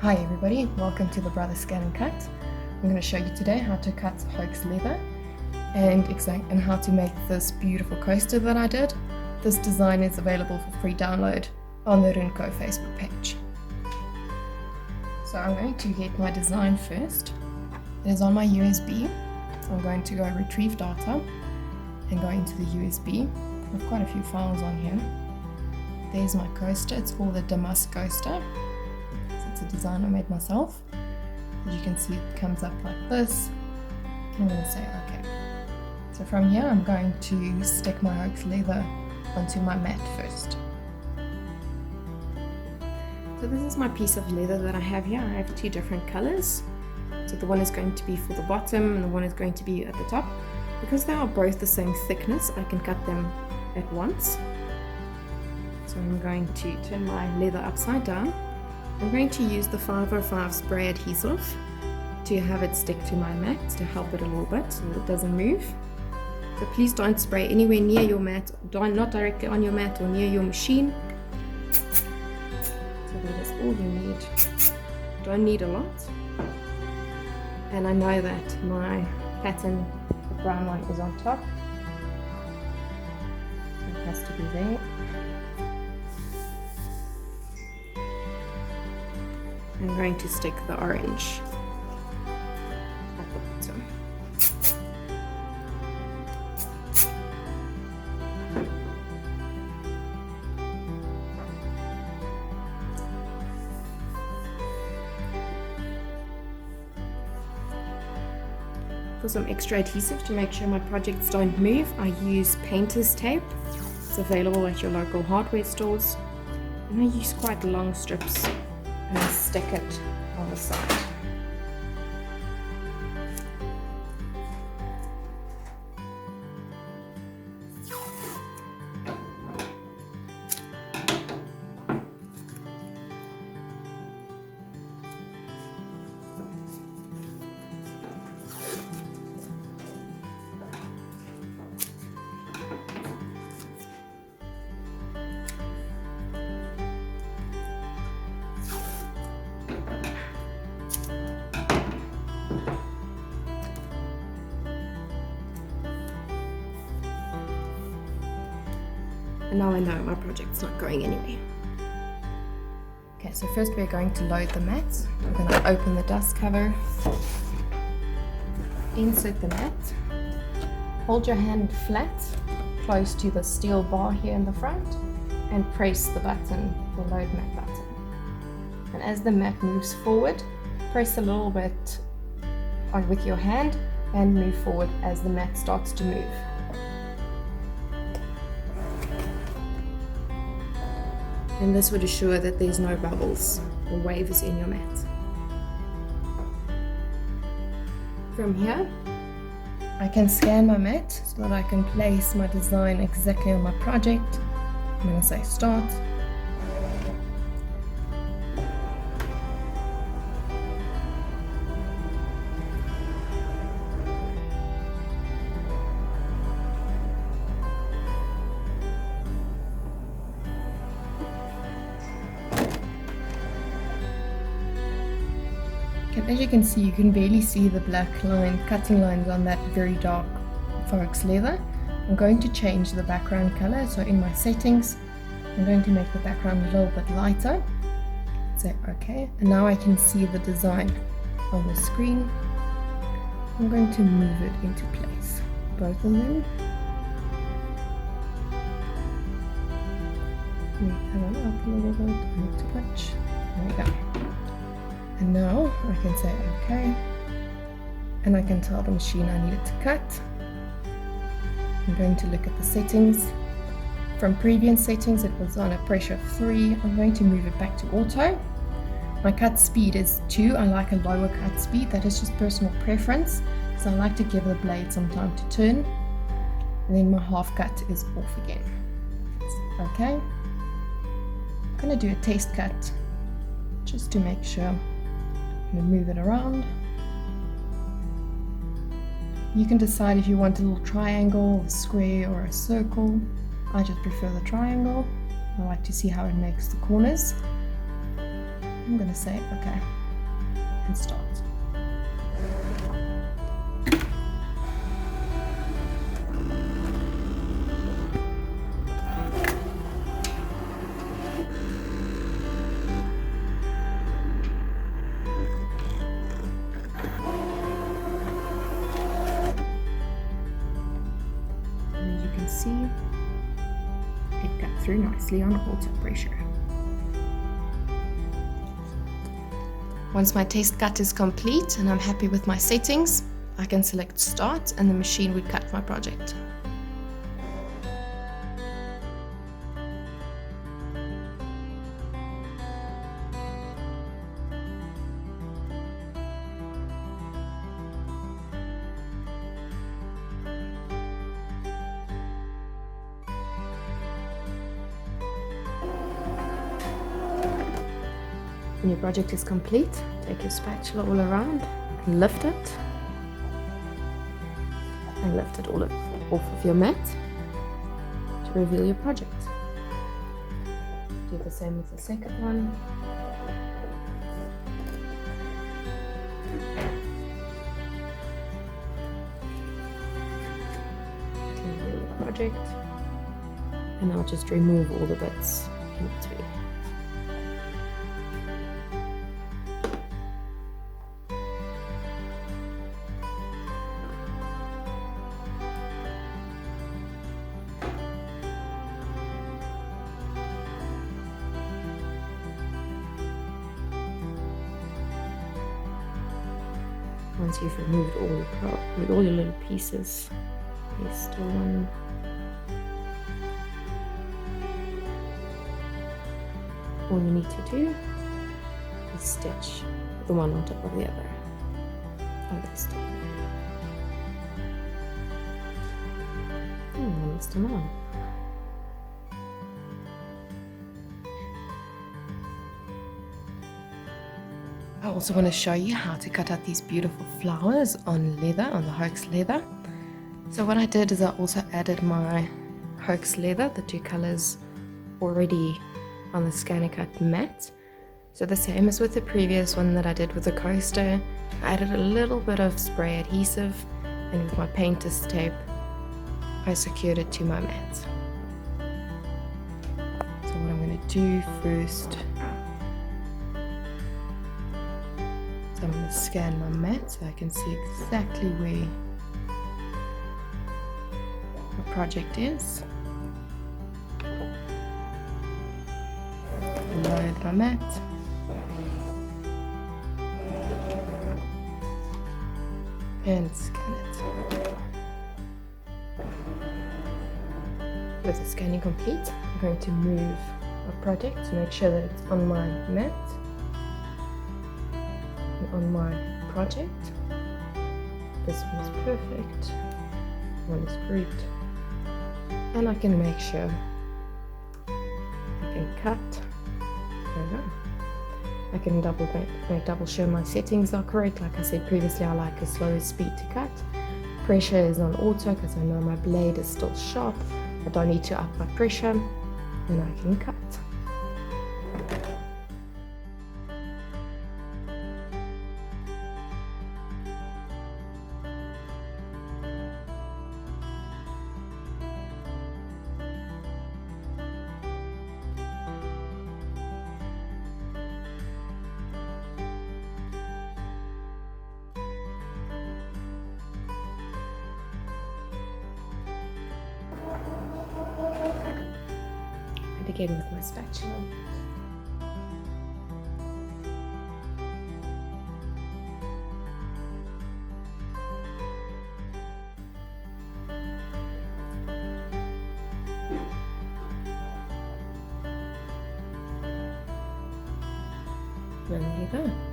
Hi everybody, welcome to the Brother ScanNCut. I'm going to show you today how to cut hoax leather and how to make this beautiful coaster that I did. This design is available for free download on the RenCo Facebook page. So I'm going to get my design first. It is on my USB, so I'm going to go retrieve data and go into the USB. I have quite a few files on here. There's my coaster, it's called the Damask coaster. It's a design I made myself. As you can see, it comes up like this. I'm going to say OK. So from here I'm going to stick my hoax leather onto my mat first. So this is my piece of leather that I have here. I have two different colors. So the one is going to be for the bottom and the one is going to be at the top. Because they are both the same thickness, I can cut them at once. So I'm going to turn my leather upside down. I'm going to use the 505 spray adhesive to have it stick to my mat to help it a little bit so that it doesn't move. So please don't spray anywhere near your mat, not directly on your mat or near your machine. So that is all you need. Don't need a lot. And I know that my pattern, the brown one, is on top. It has to be there. I'm going to stick the orange at the bottom. For some extra adhesive to make sure my projects don't move, I use painter's tape. It's available at your local hardware stores. And I use quite long strips and stick it on the side. And now I know my project's not going anywhere. Okay, so first we're going to load the mat. We're going to open the dust cover, insert the mat, hold your hand flat, close to the steel bar here in the front, and press the button, the load mat button. And as the mat moves forward, press a little bit with your hand and move forward as the mat starts to move. And this would assure that there's no bubbles or waves in your mat. From here, I can scan my mat so that I can place my design exactly on my project. I'm going to say start. As you can see, you can barely see the black line, cutting lines on that very dark fox leather. I'm going to change the background color, so in my settings, I'm going to make the background a little bit lighter. Say OK, and now I can see the design on the screen. I'm going to move it into place, both of them. Come on up a little bit, not too much. There we go. And now I can say OK, and I can tell the machine I need it to cut. I'm going to look at the settings. From previous settings it was on a pressure of 3. I'm going to move it back to auto. My cut speed is 2. I like a lower cut speed. That is just personal preference, because I like to give the blade some time to turn. And then my half cut is off again. OK. I'm going to do a test cut just to make sure. I'm going to move it around. You can decide if you want a little triangle, a square, or a circle. I just prefer the triangle. I like to see how it makes the corners. I'm gonna say okay and start. And as you can see, it cut through nicely on auto pressure. Once my test cut is complete and I'm happy with my settings, I can select start and the machine would cut my project. When your project is complete, take your spatula all around, lift it, and lift it all off of your mat to reveal your project. Do the same with the second one. Reveal the project, and I'll just remove all the bits in between. Once you've removed all your little pieces, there's still one. All you need to do is stitch the one on top of the other. Oh, there's still one. One is still on. I also want to show you how to cut out these beautiful flowers on leather, on the hoax leather. So what I did is I also added my hoax leather, the two colors already on the ScanNCut mat. So the same as with the previous one that I did with the coaster, I added a little bit of spray adhesive, and with my painter's tape, I secured it to my mat. So what I'm going to do first, I'm going to scan my mat so I can see exactly where my project is. Load my mat. And scan it. With the scanning complete, I'm going to move my project to make sure that it's on my mat. On my project. This one is perfect, one is great, and I can make sure I can cut. I can make double sure my settings are correct. Like I said previously, I like a slower speed to cut. Pressure is on auto because I know my blade is still sharp. I don't need to up my pressure, and I can cut. And again with my spatula. And there you go.